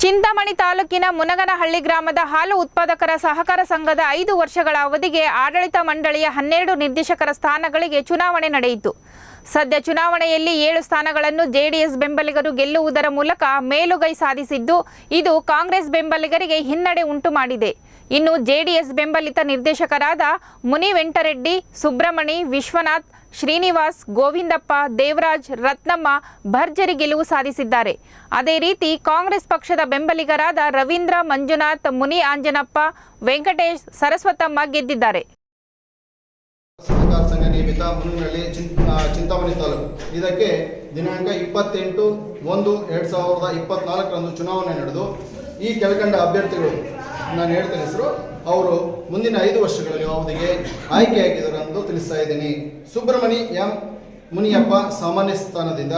ಚಿಂತಾಮಣಿ ತಾಲೂಕಿನ ಮುನಗನಹಳ್ಳಿ ಗ್ರಾಮದ ಹಾಲು ಉತ್ಪಾದಕರ ಸಹಕಾರ ಸಂಘದ 5 ವರ್ಷಗಳ ಅವಧಿಗೆ ಆಡಳಿತ ಮಂಡಳಿಯ 12 ನಿರ್ದೇಶಕರ ಸ್ಥಾನಗಳಿಗೆ ಚುನಾವಣೆ ನಡೆಯಿತು. ಸದ್ಯ ಚುನಾವಣೆಯಲ್ಲಿ 7 ಸ್ಥಾನಗಳನ್ನು ಜೆಡಿಎಸ್ ಬೆಂಬಲಿಗರು ಗೆಲ್ಲುವುದರ ಮೂಲಕ ಮೇಲುಗೈ ಸಾಧಿಸಿದ್ದು, ಇದು ಕಾಂಗ್ರೆಸ್ ಬೆಂಬಲಿಗರಿಗೆ ಹಿನ್ನಡೆ ಉಂಟು ಮಾಡಿದೆ. ಇನ್ನು ಜೆಡಿಎಸ್ ಬೆಂಬಲಿತ ನಿರ್ದೇಶಕರಾದ ಮುನಿವೆಂಟರೆಡ್ಡಿ, ಸುಬ್ರಮಣಿ, ವಿಶ್ವನಾಥ್, ಶ್ರೀನಿವಾಸ್, ಗೋವಿಂದಪ್ಪ, ದೇವರಾಜ್, ರತ್ನಮ್ಮ ಭರ್ಜರಿ ಗೆಲುವು ಸಾಧಿಸಿದ್ದಾರೆ. ಅದೇ ರೀತಿ ಕಾಂಗ್ರೆಸ್ ಪಕ್ಷದ ಬೆಂಬಲಿಗರಾದ ರವೀಂದ್ರ, ಮಂಜುನಾಥ್, ಮುನಿ ಆಂಜನಪ್ಪ, ವೆಂಕಟೇಶ್, ಸರಸ್ವತಮ್ಮ ಗೆದ್ದಿದ್ದಾರೆ. ಸಹಕಾರ ಸಂಘ ನಿಯಮಿತ ಮುನಗನಹಳ್ಳಿ ಚಿಂತಾಮಣಿ ತಾಲೂಕು ಇದಕ್ಕೆ ದಿನಾಂಕ 28/1/2024 ಚುನಾವಣೆ ನಡೆದು ಈ ಕೆಳಕಂಡ ಅಭ್ಯರ್ಥಿಗಳು ನಾನು ಹೇಳ್ತೇನೆ ಹೆಸರು ಅವರು ಮುಂದಿನ 5 ವರ್ಷಗಳಲ್ಲಿ ಅವಧಿಗೆ ಆಯ್ಕೆಯಾಗಿದ್ದಾರೆ ಎಂದು ತಿಳಿಸ್ತಾ ಇದ್ದೀನಿ. ಸುಬ್ರಮಣಿ ಎಂ ಮುನಿಯಪ್ಪ ಸಾಮಾನ್ಯ ಸ್ಥಾನದಿಂದ,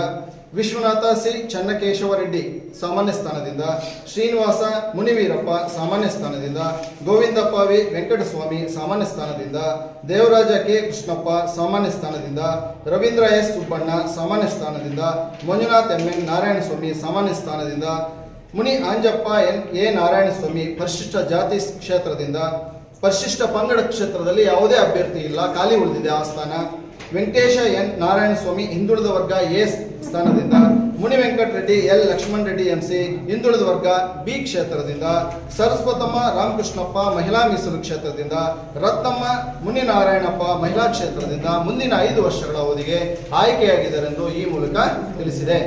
ವಿಶ್ವನಾಥ ಸಿ ಚನ್ನಕೇಶವ ರೆಡ್ಡಿ ಸಾಮಾನ್ಯ ಸ್ಥಾನದಿಂದ, ಶ್ರೀನಿವಾಸ ಮುನಿವೀರಪ್ಪ ಸಾಮಾನ್ಯ ಸ್ಥಾನದಿಂದ, ಗೋವಿಂದಪ್ಪ ವಿ ವೆಂಕಟಸ್ವಾಮಿ ಸಾಮಾನ್ಯ ಸ್ಥಾನದಿಂದ, ದೇವರಾಜ ಕೆ ಕೃಷ್ಣಪ್ಪ ಸಾಮಾನ್ಯ ಸ್ಥಾನದಿಂದ, ರವೀಂದ್ರ ಎಸ್ ಸುಬ್ಬಣ್ಣ ಸಾಮಾನ್ಯ ಸ್ಥಾನದಿಂದ, ಮಂಜುನಾಥ್ ಎಂ ಎನ್ ನಾರಾಯಣಸ್ವಾಮಿ ಸಾಮಾನ್ಯ ಸ್ಥಾನದಿಂದ, ಮುನಿ ಆಂಜಪ್ಪ ಎನ್ ಎ ನಾರಾಯಣಸ್ವಾಮಿ ಪರಿಶಿಷ್ಟ ಜಾತಿ ಕ್ಷೇತ್ರದಿಂದ, ಪರಿಶಿಷ್ಟ ಪಂಗಡ ಕ್ಷೇತ್ರದಲ್ಲಿ ಯಾವುದೇ ಅಭ್ಯರ್ಥಿ ಇಲ್ಲ, ಖಾಲಿ ಉಳಿದಿದೆ ಆ ಸ್ಥಾನ. ವೆಂಕಟೇಶ ಎನ್ ನಾರಾಯಣಸ್ವಾಮಿ ಹಿಂದುಳಿದ ವರ್ಗ ಎ ಸ್ಥಾನದಿಂದ, ಮುನಿ ವೆಂಕಟರೆಡ್ಡಿ ಎಲ್ ಲಕ್ಷ್ಮಣ್ ರೆಡ್ಡಿ ಎಂಸಿ ಹಿಂದುಳಿದ ವರ್ಗ ಬಿ ಕ್ಷೇತ್ರದಿಂದ, ಸರಸ್ವತಮ್ಮ ರಾಮಕೃಷ್ಣಪ್ಪ ಮಹಿಳಾ ಮೀಸಲು ಕ್ಷೇತ್ರದಿಂದ, ರತ್ನಮ್ಮ ಮುನಿ ನಾರಾಯಣಪ್ಪ ಮಹಿಳಾ ಕ್ಷೇತ್ರದಿಂದ ಮುಂದಿನ 5 ವರ್ಷಗಳ ಅವಧಿಗೆ ಆಯ್ಕೆಯಾಗಿದ್ದಾರೆ ಎಂದು ಈ ಮೂಲಕ ತಿಳಿಸಿದೆ.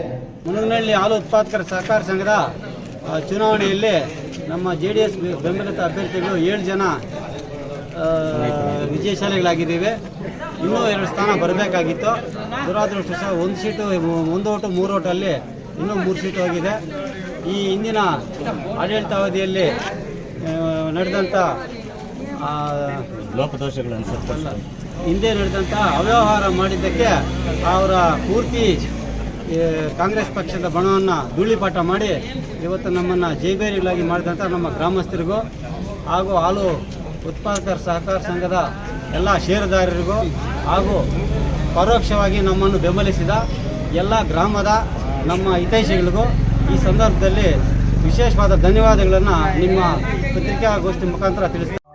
ಮುನಗನಹಳ್ಳಿ ಹಾಲು ಉತ್ಪಾದಕರ ಸಹಕಾರ ಸಂಘದ ಚುನಾವಣೆಯಲ್ಲಿ ನಮ್ಮ JDS ಬೆಂಬಲಿತ ಅಭ್ಯರ್ಥಿಗಳು 7 ಜನ ವಿಜಯಶಾಲಿಗಳಾಗಿದ್ದೀವಿ. ಇನ್ನೂ 2 ಸ್ಥಾನ ಬರಬೇಕಾಗಿತ್ತು. ದುರಾದೃಷ್ಟ 1 ಸೀಟು 1 ಓಟು 3 ಓಟಲ್ಲಿ ಇನ್ನೂ 3 ಸೀಟು ಹೋಗಿದೆ. ಈ ಹಿಂದಿನ ಆಡಳಿತಾವಧಿಯಲ್ಲಿ ನಡೆದಂಥ ಹಿಂದೆ ನಡೆದಂಥ ಅವ್ಯವಹಾರ ಮಾಡಿದ್ದಕ್ಕೆ ಅವರ ಪೂರ್ತಿ ಕಾಂಗ್ರೆಸ್ ಪಕ್ಷದ ಬಣವನ್ನು ಧೂಳಿಪಾಠ ಮಾಡಿ ಇವತ್ತು ನಮ್ಮನ್ನು ಜೈಬೇರಿಗಳಾಗಿ ಮಾಡಿದಂಥ ನಮ್ಮ ಗ್ರಾಮಸ್ಥರಿಗೂ ಹಾಗೂ ಹಾಲು ಉತ್ಪಾದಕರ ಸಹಕಾರ ಸಂಘದ ಎಲ್ಲ ಷೇರುದಾರರಿಗೂ ಹಾಗೂ ಪರೋಕ್ಷವಾಗಿ ನಮ್ಮನ್ನು ಬೆಂಬಲಿಸಿದ ಎಲ್ಲ ಗ್ರಾಮದ ನಮ್ಮ ಹಿತೈಷಿಗಳಿಗೂ ಈ ಸಂದರ್ಭದಲ್ಲಿ ವಿಶೇಷವಾದ ಧನ್ಯವಾದಗಳನ್ನು ನಿಮ್ಮ ಪತ್ರಿಕಾಗೋಷ್ಠಿ ಮುಖಾಂತರ ತಿಳಿಸ್ತಾರೆ.